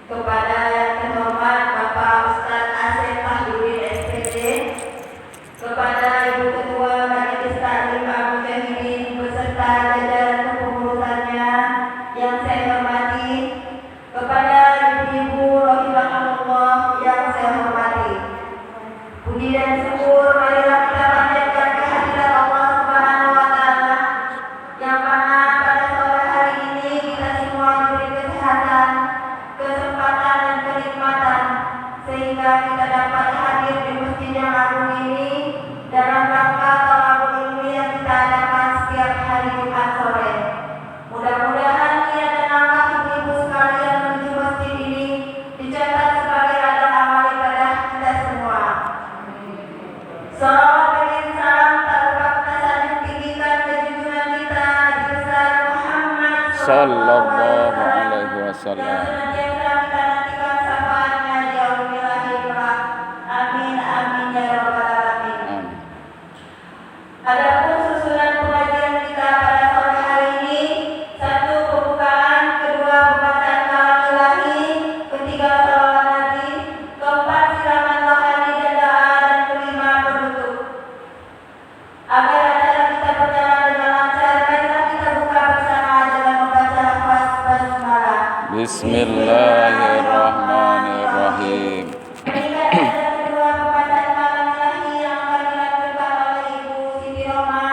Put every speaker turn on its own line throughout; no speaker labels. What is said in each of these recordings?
Kepada yang terhormat Bapak Ustadz Asep Fahdudin SPD, kepada Ibu Ketua Majelis Taklim Abu Jahidin beserta jajaran kepengurusannya yang saya hormati, kepada ibu-ibu rahimahumullah yang saya hormati. Puji dan syukur marilah kita panjatkan kehadirat Allah Subhanahu wa taala yang mana pada sore hari ini kita semua diberi kesehatan, kesempatan dan kenikmatan sehingga kita dapat hadir di masjid yang agung ini dalam rangka thalabul ilmi yang kita adakan setiap hari Jumat sore. Mudah-mudahan niat dan langkah ibu-ibu sekalian menuju masjid ini dicatat sebagai ladang amal ibadah kita semua. Salawat beriring salam tak lupa kita sanjung tinggikan ke junjungan kita Nabi besar Muhammad
sallallahu alaihi wasallam.
yang senantiasa kita nantikan syafaatnya di yaumil akhir kelak. Amin amin ya rabbal alamin. Adapun susunan pengajian kita pada sore hari ini: 1. Pembukaan, 2. Pembacaan kalam ilahi, 3. salawat Nabi, 4. siraman rohani dan doa, dan 5. penutup. Agar acara kita berjalan dengan lancar, marilah kita buka bersama dengan membaca lafaz basmalah.
Bismillahirrahmanirrahim.
Meningkat ada kedua pembacaan kalam ilahi yang akan dilanjutkan oleh Ibu Siti Roma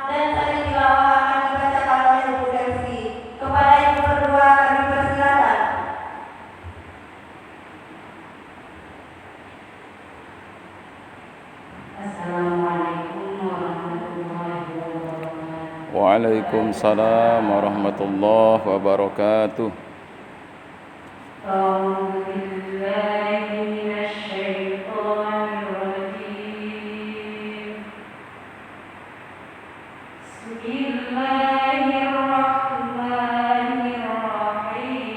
dan tadi tilawah akan dibacakan oleh Ibu Delvi. Kepada Ibu berdua kami persilakan. Assalamualaikum warahmatullahi wabarakatuh.
Waalaikumsalam warahmatullahi wabarakatuh.
أعوذ بالله من الشيطان الرجيم. بسم الله الرحمن الرحيم.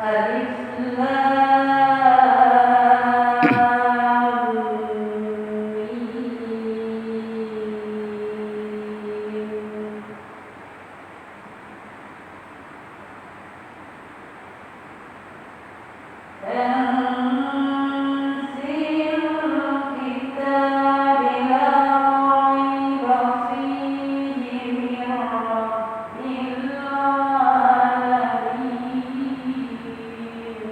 ألف تنزيل الكتاب لا ريب فيه من رب العالمين.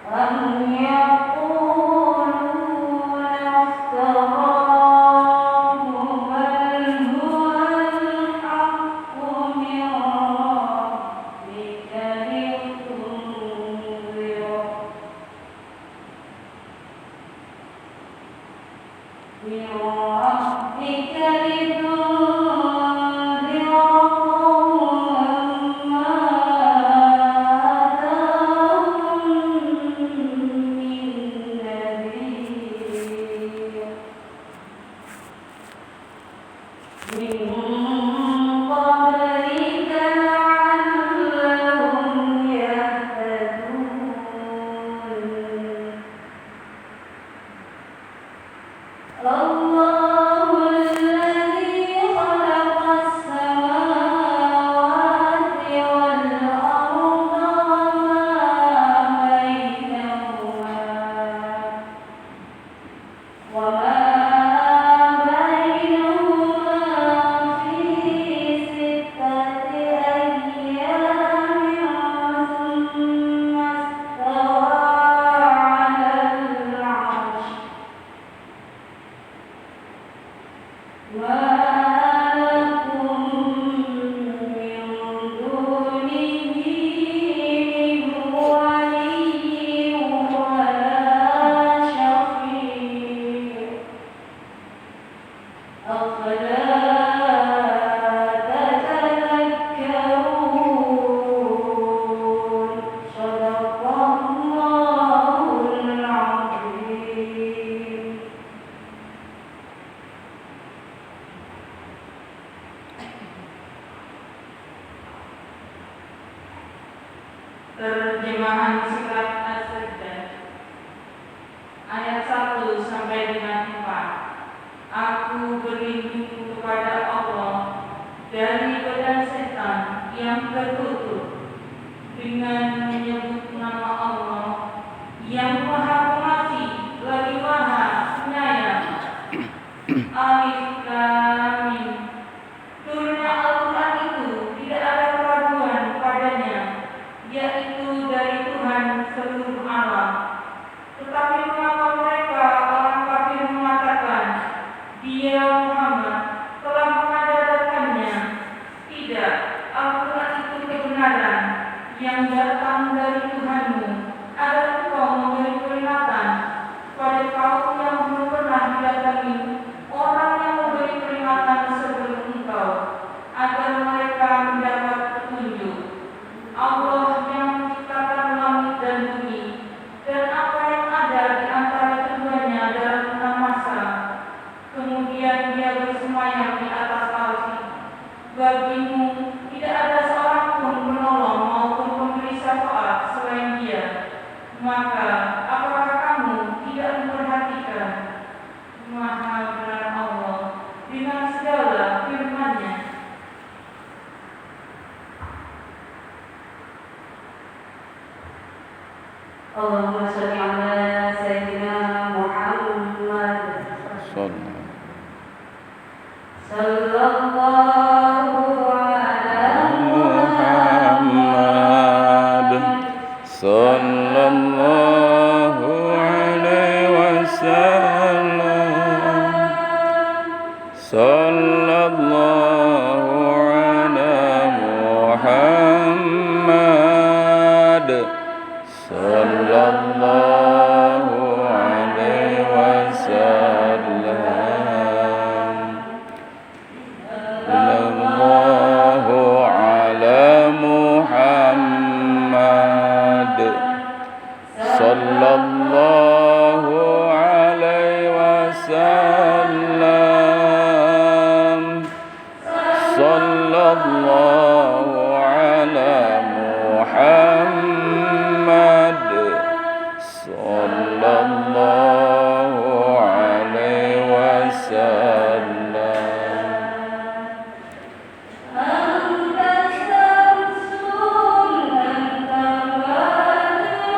أم يقولون افتراه بل هو الحق من ربك لتنذر قوما ما آتاهم من
Terjemahan surat As-Sajdah ayat 1 sampai dengan 4. Aku berlindung kepada Allah dari badan setan yang terkutuk dengan menyebut nama Allah yang Maha Pengasih lagi Maha Penyayang. Alif Lam Mim. Turunnya Al-Quran itu tidak ada keraguan padanya, yaitu dari Tuhan seluruh alam. Tetapi mengapa mereka orang kafir mengatakan Dia Muhammad telah mengadakannya? Tidak, Al-Quran itu kebenaran yang datang dari Tuhanmu agar engkau memberi peringatan pada kaum yang belum pernah didatangi orang yang memberi peringatan sebelum engkau, agar mereka mendapat petunjuk. Allah yang menciptakan langit dan bumi dan apa yang ada di antara keduanya dalam 6 masa. Kemudian Dia bersemayam di atas arsy. Bagimu tidak ada seorang pun penolong maupun pemberi syafaat selain Dia. Maka apakah kamu tidak memperhatikan? Maha benar Allah dengan segala firman-Nya.
Allahumma sholli ala sayyidina Muhammad sallallahu ala
Muhammad sallallahu alaihi wasallam. Sallallahu ala Muhammad sallallahu alaihi wasallam. Sallallahu ala Muhammad sallallahu alaihi wasallam. Sallallahu ala Muhammad sallallahu alaihi wasallam.
Anta samsun anta badrun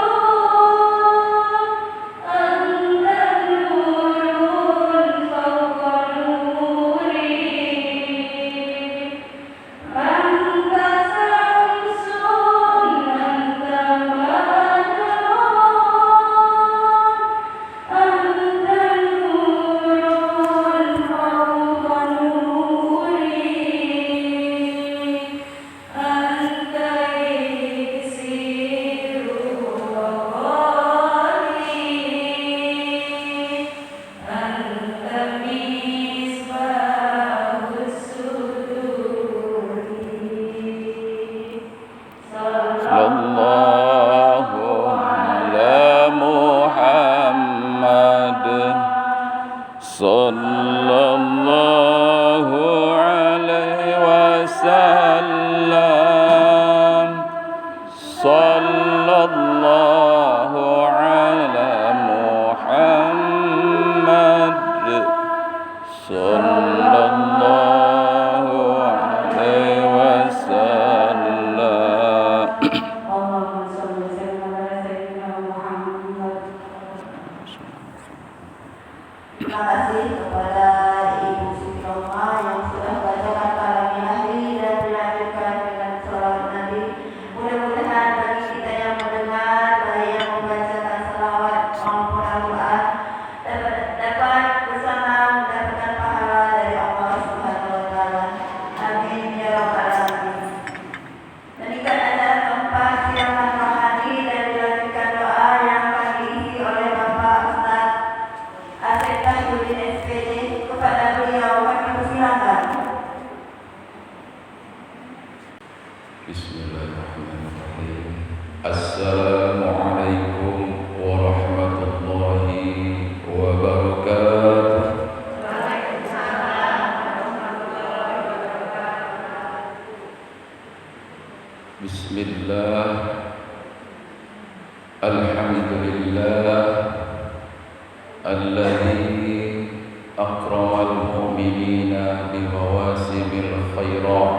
anta nurun fawqa nuri. Anta samsun anta badrun anta nurun fawqa nuri. Anta iksiru waqali. Anta misbahus suduri.
Sallallahu ala Muhammad sallallahu alaihi wasallam. Sallallahu ala Muhammad sallallahu alaihi wasallam.
Allahumma sholli wa sallim ala sayyidina Muhammad. Terima kasih kepada Ibu Siti Roma yang sudah membacakan kalamnya ahli dan dilanjutkan dengan sholawat Nabi. Mudah-mudahan bagi kita yang mendengar, baik yang membacakan sholawat maupun Al-Quran, dapat bersama mendapatkan pahala dari Allah Subhanahu wa Ta'ala. Amin ya rabbal alamin. Demikian acara keempat siaran rohani dan dilanjutkan doa yang akan diisi oleh Bapak Ustaz Asep Tahyudin SPD. Kepada beliau kami persilakan.
Bismillahirrahmanirrahim. Assalamualaikum warahmatullahi wabarakatuh. Bismillah الحمد لله الذي أكرم المؤمنين بمواسم الخيرات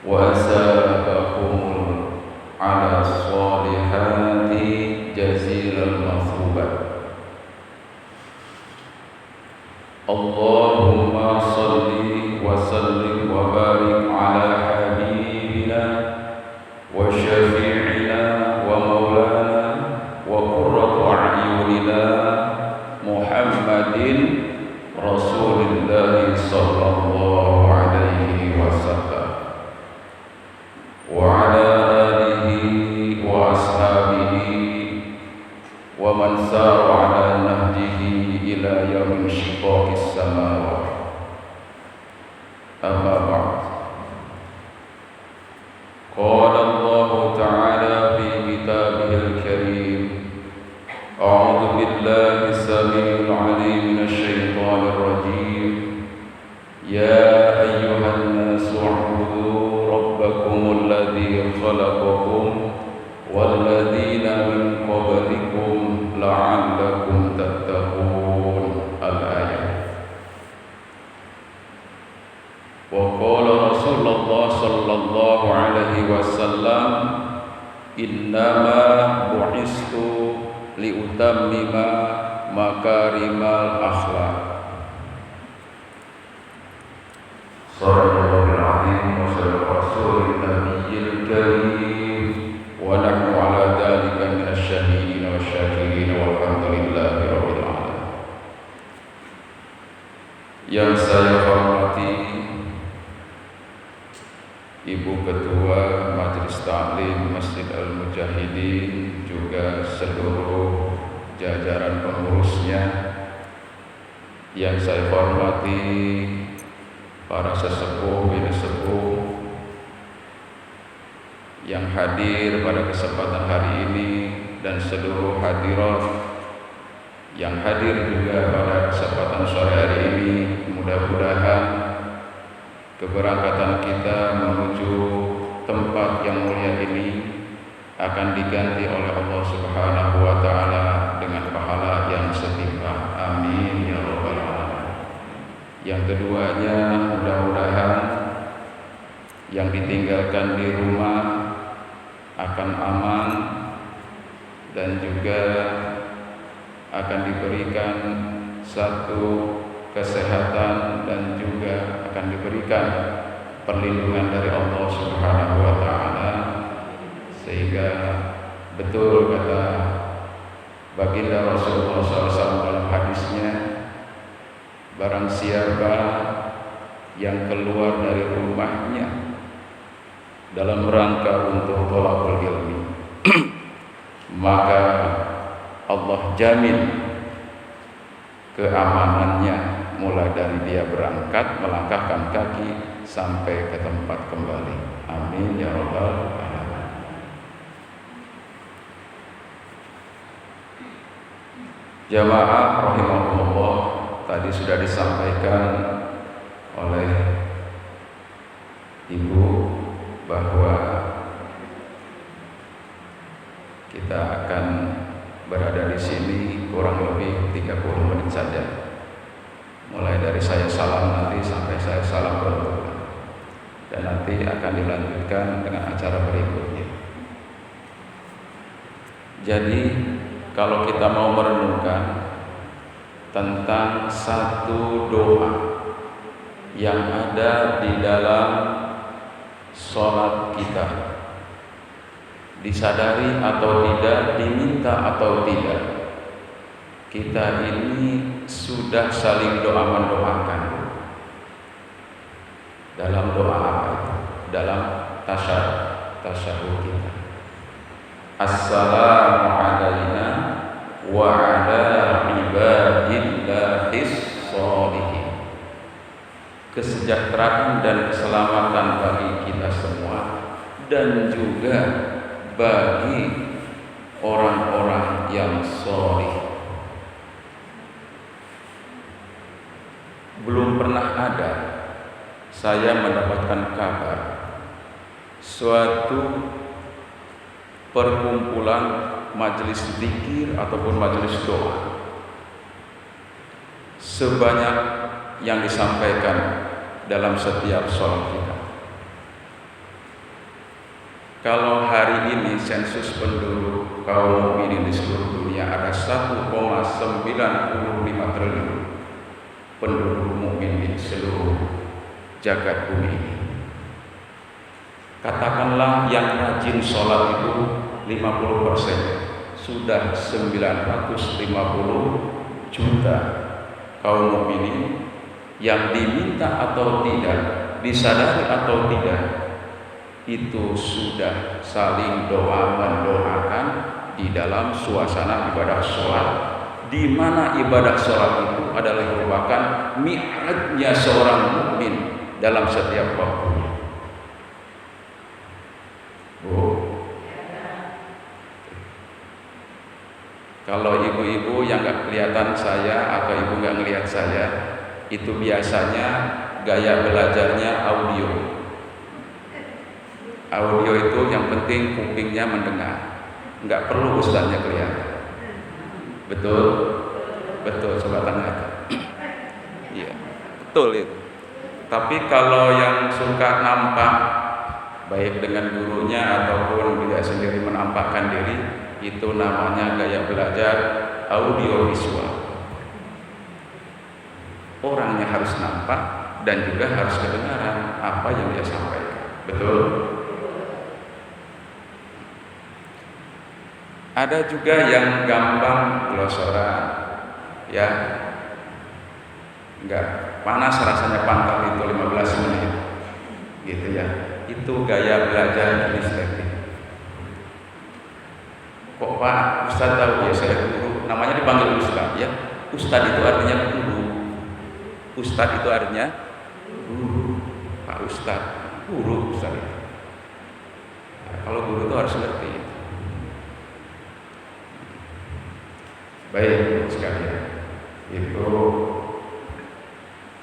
وأثابهم على الصالحات جزيل المثوبة. اللهم صل وسلم وبارك على حبيبنا وشفيعنا ومولانا وقرة أعيننا محمد رسول الله صلى الله عليه وسلم وعلى آله وأصحابه ومن سار على نهجه إلى يوم انشقاق السماوات. أما بعد، قال الله تعالى في كتابه الكريم: أعوذ بالله السميع العليم من الشيطان الرجيم. يا أيها الناس اعبدوا ربكم الذي خلقكم والذين من قبلكم لعلكم تتقون. الآية. وقال رسول الله صلى الله عليه وسلم: إنما بعثت لأتمم مكارم الأخلاق. صدق الله العظيم وصدق رسول النبي الكريم ونحن على ذلك من الشاهدين والشاكرين والحمد لله رب العالمين. Yang saya hormati Ibu Ketua Majelis Ta'lim Masjid Al-Mujahidin, juga seluruh jajaran pengurusnya. Yang saya hormati para sesepuh, bini sepuh yang hadir pada kesempatan hari ini dan seluruh hadirat yang hadir juga pada kesempatan sore hari ini. Mudah-mudahan keberangkatan kita menuju tempat yang mulia ini akan diganti oleh Allah Subhanahu wa taala dengan pahala yang setimpal. Amin ya rabbal alamin. Yang keduanya, mudah-mudahan yang ditinggalkan di rumah akan aman dan juga akan diberikan satu kesehatan dan juga akan diberikan perlindungan dari Allah Subhanahu wa taala, sehingga betul kata baginda Rasulullah SAW dalam hadisnya, barang siapa yang keluar dari rumahnya dalam rangka untuk thalabul ilmi maka Allah jamin keamanannya mulai dari dia berangkat melangkahkan kaki sampai ke tempat kembali. Amin ya rabbal alamin. Jamaah rahimahumullah, tadi sudah disampaikan oleh Ibu bahwa kita akan berada di sini kurang lebih 30 menit saja. Mulai dari saya salam nanti sampai saya salam penutup. Dan nanti akan dilanjutkan dengan acara berikutnya. Jadi kalau kita mau merenungkan tentang satu doa yang ada di dalam sholat kita, disadari atau tidak, diminta atau tidak, kita ini sudah saling doa mendoakan. Dalam doa apa itu? Dalam tasyahud kita. Assalamu alayna wa ala ibadillahis sholihin. Kesejahteraan dan keselamatan bagi kita semua dan juga bagi orang-orang yang sholih. Belum pernah ada saya mendapatkan kabar suatu perkumpulan majelis zikir ataupun majelis doa sebanyak yang disampaikan dalam setiap sholat kita. Kalau hari ini sensus penduduk kaum mukminin di seluruh dunia ada 1,95 triliun penduduk mukmin di seluruh jagat bumi ini. Katakanlah yang rajin sholat itu 50%, sudah 950 juta kaum mukminin yang diminta atau tidak, disadari atau tidak, itu sudah saling doa mendoakan di dalam suasana ibadah sholat, di mana ibadah sholat itu adalah merupakan mi'rajnya seorang mukmin dalam setiap waktunya. Bu, kalau ibu-ibu yang nggak kelihatan saya atau ibu nggak ngelihat saya, itu biasanya gaya belajarnya audio. Audio itu yang penting kupingnya mendengar, nggak perlu ustaznya kelihatan. Betul? Betul, coba tanya. Iya, betul itu. Tapi kalau yang suka nampak, baik dengan gurunya ataupun dia sendiri menampakkan diri, itu namanya gaya belajar audio visual. Orangnya harus nampak dan juga harus kedengaran apa yang dia sampaikan. Betul? Ada juga yang gampang glosoran, ya, enggak panas rasanya pantat itu 15 menit, gitu ya. Itu gaya belajar kinesthetik. Kok Pak Ustadz tahu ya saya guru? Namanya dipanggil Ustadz ya. Ustadz itu artinya guru. Ustadz itu artinya guru. Pak Ustadz, guru Ustadz. Ya, kalau guru itu harus ngerti. Baik sekalian, itu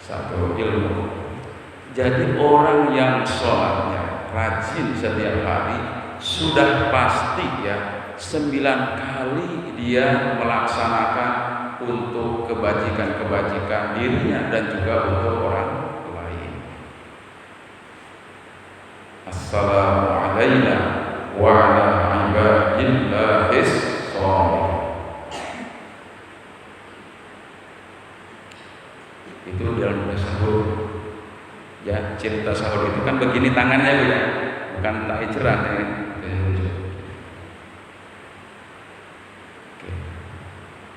satu ilmu. Jadi orang yang sholatnya rajin setiap hari sudah pasti ya 9 kali dia melaksanakan untuk kebajikan-kebajikan dirinya dan juga untuk orang lain. Assalamualaikum warahmatullahi wabarakatuh. Itu dalam sahur ya, cerita sahur itu kan begini tangannya Bu ya, bukan tak cerah ya.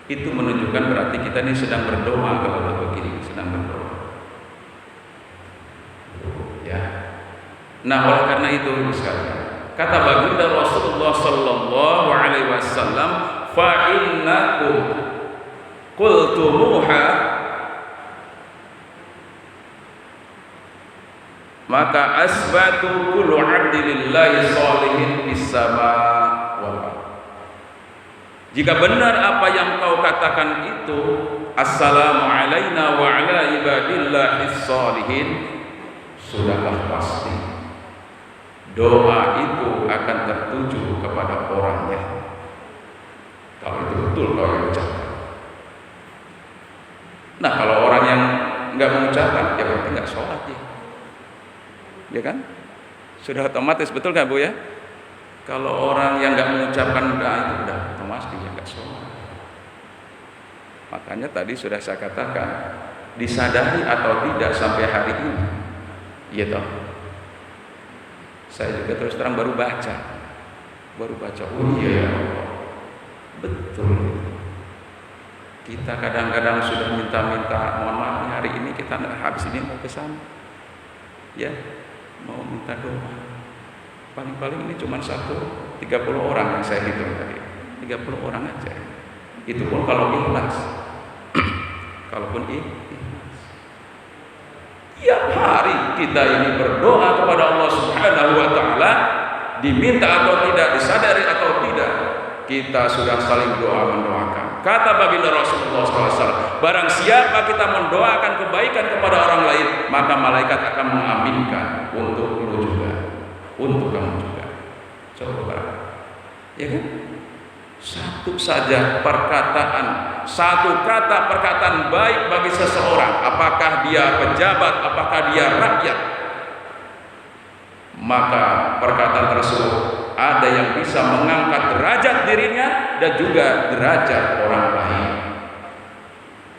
Itu menunjukkan berarti kita ini sedang berdoa. Kalau begini sedang berdoa ya. Nah oleh karena itu sekalian, kata baginda Rasulullah sallallahu alaihi wasallam, fa innakum qultumuha, maka asbatu kullu abdillahi sholihin bis sama wal ardh. Jika benar apa yang kau katakan itu, assalamu alaina wa ala ibadillahi sholihin, sudahlah pasti doa itu akan tertuju kepada orangnya. Kalau itu betul kau yang ucapkan. Nah kalau orang yang nggak mengucapkan, ya berarti nggak sholat ya. Ya kan? Sudah otomatis, betul kan Bu ya? Kalau orang yang nggak mengucapkan doa itu udah otomatis dia nggak sholat. Makanya tadi sudah saya katakan, disadari atau tidak sampai hari ini, iya toh. Saya juga terus terang baru baca. Oh iya ya Allah, betul. Kita kadang-kadang sudah minta-minta, mohon maaf hari ini kita habis ini mau ke sana, ya. Mau minta doa, paling-paling ini cuma 30 orang yang saya hitung tadi, 30 orang aja. Itu pun kalau ikhlas. Kalaupun ikhlas, tiap hari kita ini berdoa kepada Allah Subhanahu wa Ta'ala, diminta atau tidak, disadari atau tidak, kita sudah saling doa mendoakan. Kata baginda Rasulullah SAW, barang siapa kita mendoakan kebaikan kepada orang lain, maka malaikat akan mengaminkan untuk lu juga, untuk kamu juga. Coba Ya kan? Satu saja perkataan, satu kata perkataan baik bagi seseorang, apakah dia pejabat, apakah dia rakyat, maka perkataan tersebut ada yang bisa mengangkat derajat dirinya dan juga derajat orang lain.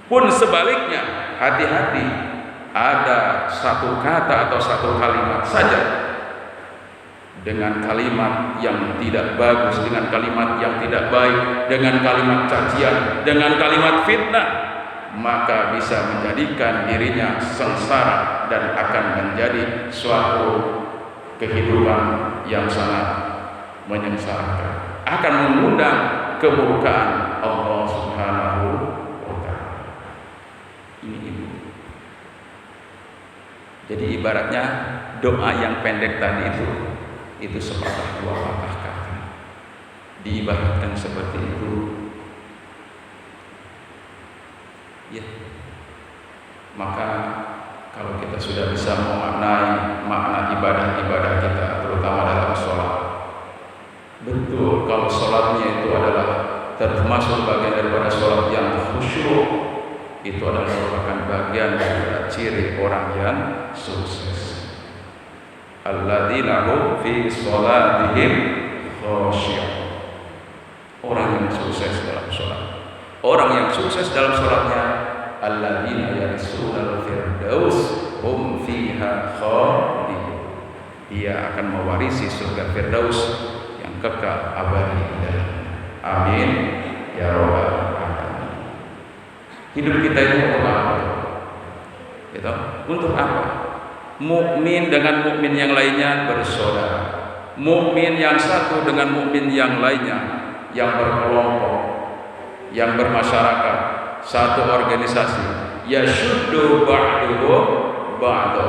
Pun sebaliknya, hati-hati, ada satu kata atau satu kalimat saja dengan kalimat yang tidak bagus, dengan kalimat yang tidak baik, dengan kalimat cacian, dengan kalimat fitnah, maka bisa menjadikan dirinya sengsara dan akan menjadi suatu kehidupan yang sangat menyengsarakan, akan mengundang kemurkaan Allah Subhanahu wa Ta'ala. Ini. Jadi ibaratnya doa yang pendek tadi itu sepatah dua patah kata. Diibaratkan seperti itu. Ya. Maka kalau kita sudah bisa memaknai makna ibadah-ibadah kita, terutama dalam sholat, betul kalau sholatnya itu adalah termasuk bagian daripada sholat yang khusyuk, itu adalah merupakan bagian dari ciri orang yang sukses. Alladzina hum fi sholatihim khashi'un. Orang yang sukses dalam sholat, orang yang sukses dalam sholatnya, alladzina yarisuna al-firdaus hum fiha khalidun. Dia akan mewarisi surga Firdaus yang kekal abadi di dalamnya. Amin ya rabbal alamin. Hidup kita itu untuk apa? Gitu. Untuk apa? Mukmin dengan mukmin yang lainnya bersaudara. Mukmin yang satu dengan mukmin yang lainnya, yang berkelompok, yang bermasyarakat, satu organisasi. Yashuddu ba'duhu ba'du.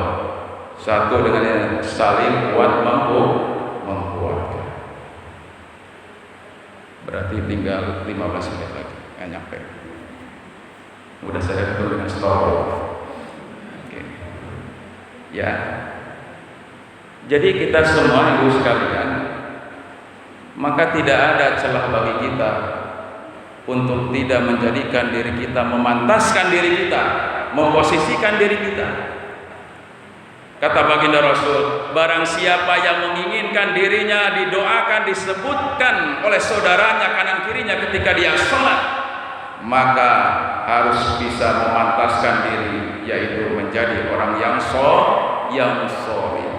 Satu dengan yang saling kuat menguatkan. Berarti tinggal 15 menit lagi, nggak nyampe. Udah saya ketemu dengan story. Ya, jadi kita semua ibu sekalian, maka tidak ada celah bagi kita untuk tidak menjadikan diri kita, memantaskan diri kita, memposisikan diri kita. Kata baginda Rasul, barang siapa yang menginginkan dirinya didoakan, disebutkan oleh saudaranya kanan kirinya ketika dia sholat, maka harus bisa memantaskan diri, yaitu menjadi orang yang soleh.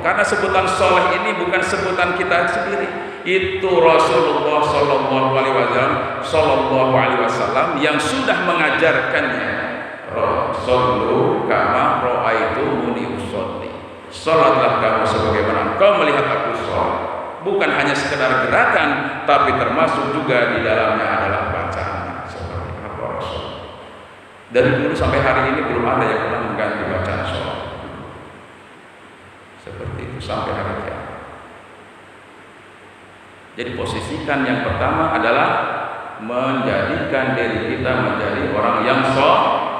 Karena sebutan soleh ini bukan sebutan kita sendiri, itu Rasulullah Sallallahu Alaihi Wasallam yang sudah mengajarkannya. Sallu kama ra'aitumuni usolli. Salatlah kamu sebagaimana engkau melihat aku sholat. Bukan hanya sekedar gerakan, tapi termasuk juga di dalamnya adalah bacaan. Seperti apa Rasul? Dari dulu sampai hari ini belum ada yang pernah mengganti bacaan sholat. Seperti itu sampai hari kiamat. Jadi posisikan yang pertama adalah menjadikan diri kita menjadi orang yang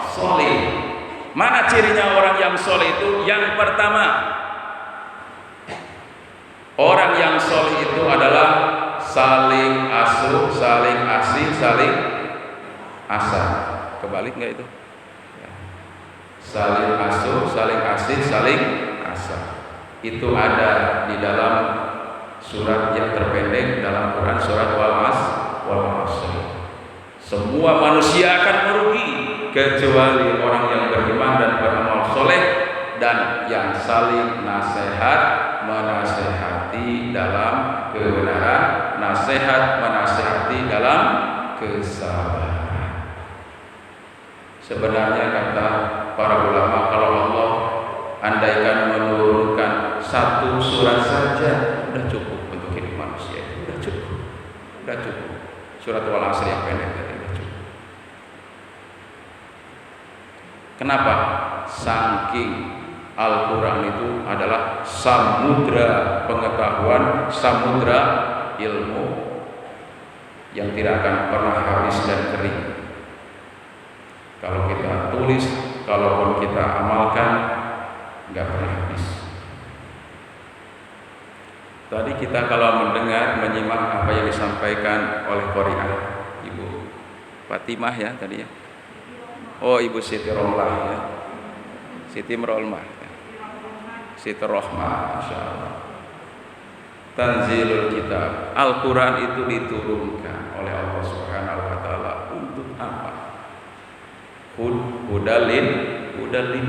soleh. Mana cirinya orang yang soleh itu? Yang pertama, orang yang soleh itu adalah saling asuh, saling asih, saling asa. Kebalik nggak itu? Ya. Saling asuh, saling asih, saling asa. Itu ada di dalam surat yang terpendek dalam Quran, surat Wal-Asr. Semua manusia akan merugi kecuali orang yang beriman dan beramal soleh dan yang saling menasehati dalam kebenaran, menasehati dalam kesabaran. Sebenarnya kata para ulama, kalau Allah andaikan menurunkan satu surat saja sudah cukup untuk hidup manusia, sudah cukup. Surat Wal-Asr yang pendek tadi sudah cukup. Kenapa? Saking Al-Quran itu adalah samudra pengetahuan, samudra ilmu yang tidak akan pernah habis dan kering. Kalau kita tulis, kalaupun kita amalkan, nggak pernah habis. Tadi kita kalau mendengar, menyimak apa yang disampaikan oleh Qori'ah Ibu Fatimah ya tadi ya. Oh, Ibu Siti Romlah ya. Siti Merolmah ya. Siti Rohmah, insyaallah. Tanzilul Kitab. Al-Qur'an itu diturunkan oleh Allah Subhanahu wa taala untuk apa? Hudalin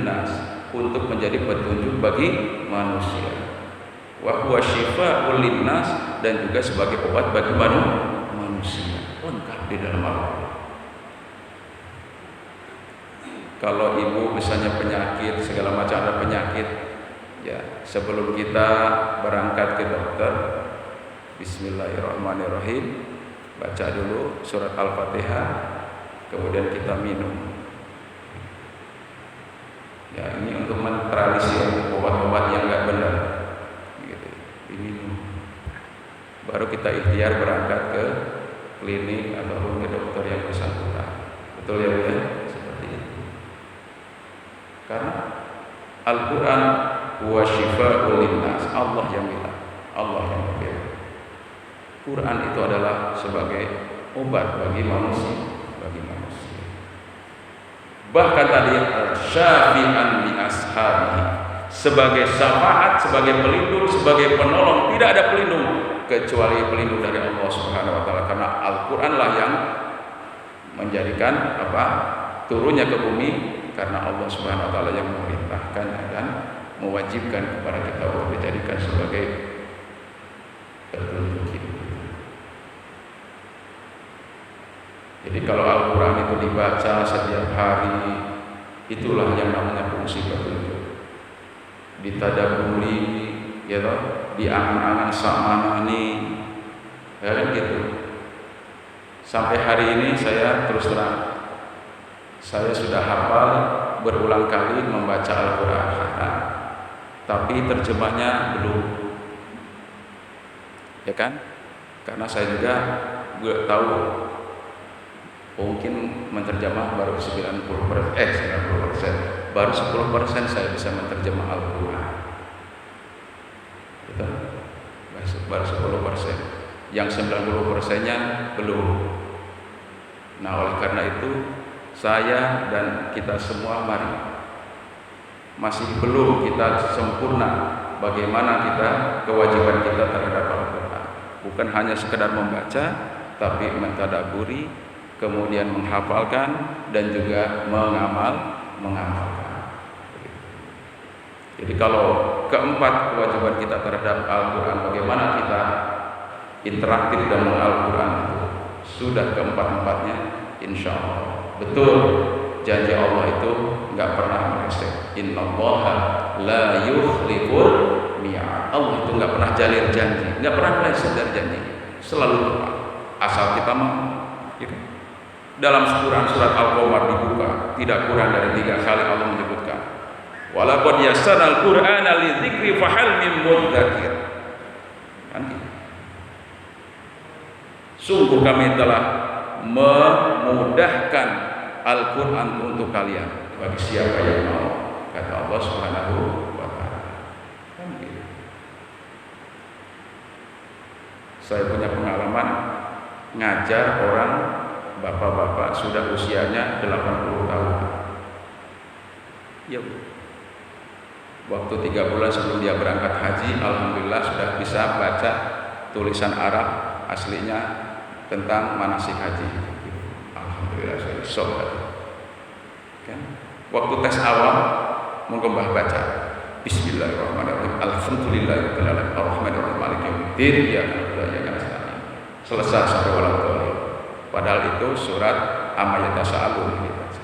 nas, untuk menjadi petunjuk bagi manusia. Wa huwa syifaa'ul linnas, dan juga sebagai obat bagi manusia. Lengkap di dalam Al-Qur'an. Kalau ibu misalnya penyakit, segala macam ada penyakit, ya sebelum kita berangkat ke dokter, Bismillahirrahmanirrahim, baca dulu surat Al-Fatihah, kemudian kita minum. Ya, ini untuk menetralisir obat-obat yang nggak benar. Gitu. Ini baru kita ikhtiar berangkat ke klinik ataupun ke dokter yang bersangkutan. Betul ya Bu ya? Seperti itu. Karena Al-Quran huwa syifaa'ul linnas, Allah yang bilang, Allah yang berfirman. Quran itu adalah sebagai obat bagi manusia, Bahkan tadi syafi'an li ashabihi, sebagai syafaat, sebagai pelindung, sebagai penolong. Tidak ada pelindung kecuali pelindung dari Allah Subhanahu wa taala, karena Al-Qur'anlah yang menjadikan turunnya ke bumi, karena Allah Subhanahu wa taala yang memerintahkan dan mewajibkan kepada kita untuk dijadikan sebagai petunjuk hidup. Jadi kalau Al-Quran itu dibaca setiap hari, itulah yang namanya fungsi petunjuk. Ditadaburi, ya toh, diangan-angan samanani, ya kan gitu. Sampai hari ini saya terus terang, saya sudah hafal berulang kali membaca Al-Quran, tapi terjemahnya belum, ya kan? Karena saya juga tahu mungkin menterjemah baru 90%, baru 10% saya bisa menterjemah Al-Quran. Gitu? Baru 10%, yang 90%-nya belum. Nah, oleh karena itu saya dan kita semua masih belum kita sempurna bagaimana kewajiban kita terhadap Al-Quran. Bukan hanya sekedar membaca, tapi mentadaburi, kemudian menghafalkan, dan juga mengamalkan. Jadi kalau keempat kewajiban kita terhadap Al-Quran, bagaimana kita interaktif dengan Al-Quran itu, sudah keempat-empatnya, insya Allah. Betul, janji Allah itu nggak pernah meleset. Innallaha la yukhliful mi'ad. Allah itu nggak pernah jalir janji, nggak pernah meleset dari janji, selalu tepat, asal kita mau. Gitu. Dalam Quran surat Al-Qamar dibuka tidak kurang dari 3 kali Allah menyebutkan, walaqad yassarnal Qur'ana lidzikri fahal mim mudzakir. Kan gitu. Sungguh kami telah memudahkan Al-Quran untuk kalian bagi siapa yang mau, kata Allah Subhanahu wa ta'ala. Kan gitu. Saya punya pengalaman ngajar orang, bapak-bapak sudah usianya 80 tahun. Ya, waktu 3 bulan sebelum dia berangkat haji, alhamdulillah sudah bisa baca tulisan Arab aslinya tentang manasik haji. Alhamdulillah saya sholat. Kan? Waktu tes awal menggembah baca Bismillahirrahmanirrahim, Alhamdulillahirabbil alamin, Arrahmanirrahim, Maliki yaumiddin, iyyaka na'budu wa iyyaka nasta'in. Selesai sampai walau dhalin. Padahal itu surat amma yatasaalun dibaca.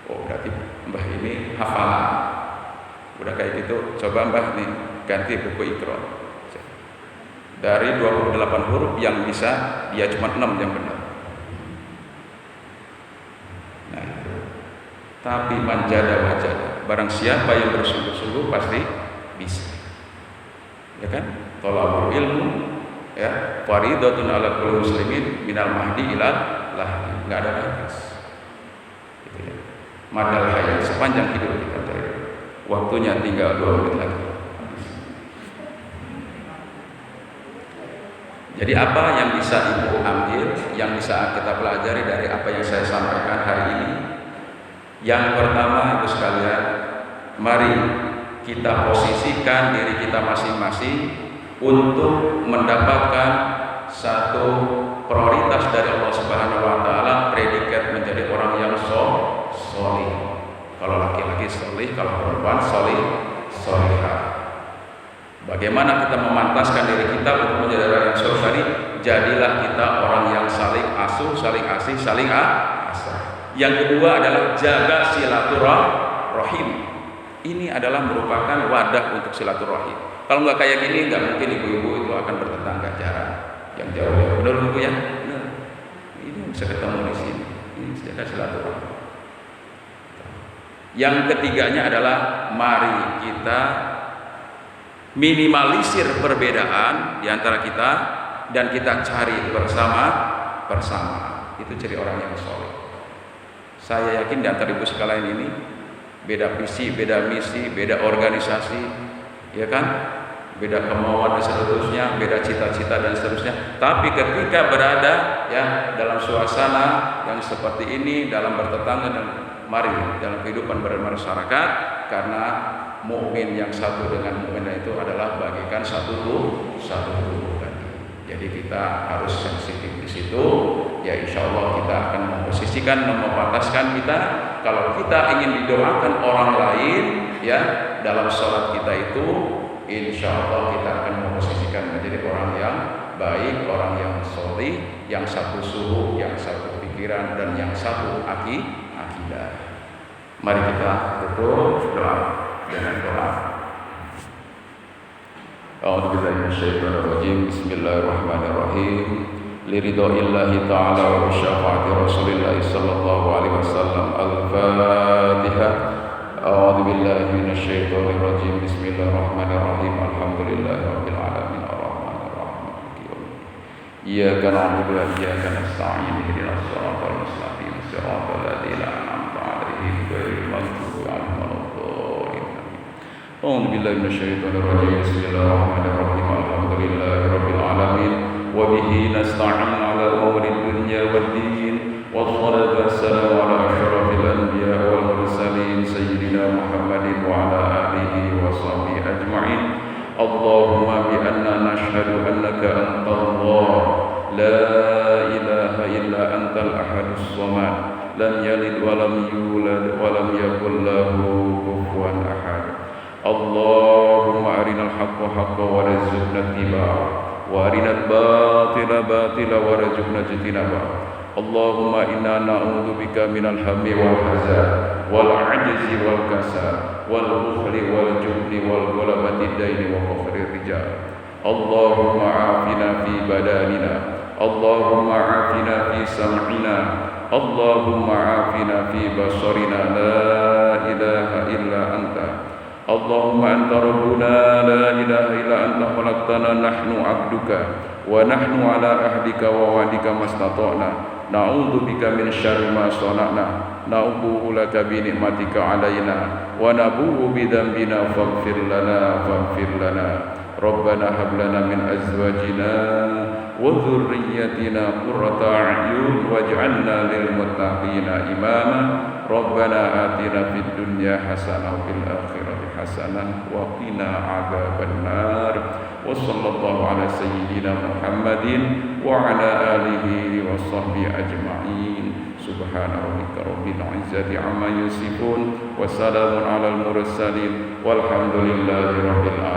Oh, berarti Mbah ini hafalan. Udah kayak gitu, coba Mbah nih ganti buku Iqra. Dari 28 huruf yang bisa, dia cuma 6 yang benar. Nah itu. Tapi manjada wajada, barang siapa yang bersungguh-sungguh pasti bisa. Ya kan? Thalabul ilmu, ya, faridatun ala kulli muslimin minal mahdi ilal lahdi. Enggak ada batas. Gitu ya. Madal hayat, sepanjang hidup kita cari. Waktunya tinggal 2 menit lagi. Jadi apa yang bisa Ibu ambil, yang bisa kita pelajari dari apa yang saya sampaikan hari ini? Yang pertama, Ibu sekalian, mari kita posisikan diri kita masing-masing untuk mendapatkan satu prioritas dari Allah Subhanahu wa taala, predikat menjadi orang yang sholih. Kalau laki-laki sholih, kalau perempuan sholihah. Bagaimana kita memantaskan diri kita untuk menjadi orang yang sholih tadi? Jadilah kita orang yang saling asuh, saling asih, saling asah. Yang kedua adalah jaga silaturahim. Ini adalah merupakan wadah untuk silaturahim. Kalau nggak kayak gini, nggak mungkin ibu-ibu itu akan bertetangga jarak yang jauh. Benar ibu ya? Benar. Ini bisa ketemu di sini. Ini jaga silaturahim. Yang ketiganya adalah mari kita minimalisir perbedaan di antara kita dan kita cari bersama. Itu ciri orang yang soleh. Saya yakin di antara ibu sekalian ini beda visi, beda misi, beda organisasi, ya kan? Beda kemauan dan seterusnya, beda cita-cita dan seterusnya. Tapi ketika berada ya dalam suasana yang seperti ini, dalam bertetangga dan mari dalam kehidupan bermasyarakat, karena mukmin yang satu dengan mukmin itu adalah bagikan satu tubuh tadi. Jadi kita harus sensitif di situ. Ya insya Allah kita akan memposisikan, memantaskan kita. Kalau kita ingin didoakan orang lain, ya dalam sholat kita itu, insya Allah kita akan memposisikan menjadi orang yang baik, orang yang sholih, yang satu suhu, yang satu pikiran, dan yang satu akidah. Mari kita tutup doa dengan doa. A'udzubillahi minasyaitonir rajim. Bismillahirrahmanirrahim. Liridaillahi ta'ala wa bisyafa'ati Rasulillah sallallahu alaihi wasallam. Al-Fatihah. A'udzubillahi minasyaitonir rajim. Bismillahirrahmanirrahim. Alhamdulillahi rabbil alamin. Arrahmanir rahim. Iyyaka na'budu wa iyyaka nasta'in. Ihdinas siratal mustaqim. Siratal ladzina an'amta 'alaihim ghairil maghdubi 'alaihim waladdallin. A'udzu billahi minasyaitonir rajim. Bismillahirrahmanirrahim. Alhamdulillahi rabbil alamin wa bihi nasta'in 'ala umuri dunya waddin. Wassalatu wassalamu 'ala asyrafil anbiya'i wal mursalin sayyidina Muhammadin wa 'ala alihi wa sahbihi ajma'in. Allahumma bi anna nashhadu annaka antallah la ilaha illa antal ahadus samad lam yalid wa lam yulad wa lam yakul lahu kufuwan ahad. Allahumma arinal haqqa haqqan warzuqna ittiba'ah wa arinal batila batila warzuqna ijtinabah. Allahumma inna na'udzu bika minal hammi wal hazan wal 'ajzi wal kasal wal bukhli wal jubni wal ghalabati daini wa fakhri rijal. Allahumma 'afina fi badanina, Allahumma 'afina fi sam'ina, Allahumma 'afina fi basarina. La ilaha illa anta. Allahumma anta rabbuna la ilaha illa anta khalaqtana nahnu 'abduka wa nahnu 'ala ahdika wa wa'dika mastata'na. Na'udzu bika min syarri ma sana'na. Na'udzu laka bi ni'matika 'alaina wa nabu'u bi dhanbina faghfir lana. Rabbana hab lana min azwajina wa dhurriyyatina qurrata a'yun waj'alna lil muttaqina imama. Rabbana atina fid dunya hasanah wa fil akhirati hasanah wa qina adzabannar. Wa sallallahu ala sayyidina Muhammadin wa ala alihi wa sahbihi ajma'in. Subhana rabbika rabbil izzati amma yasifun wa salamun alal mursalin walhamdulillahi rabbil alamin.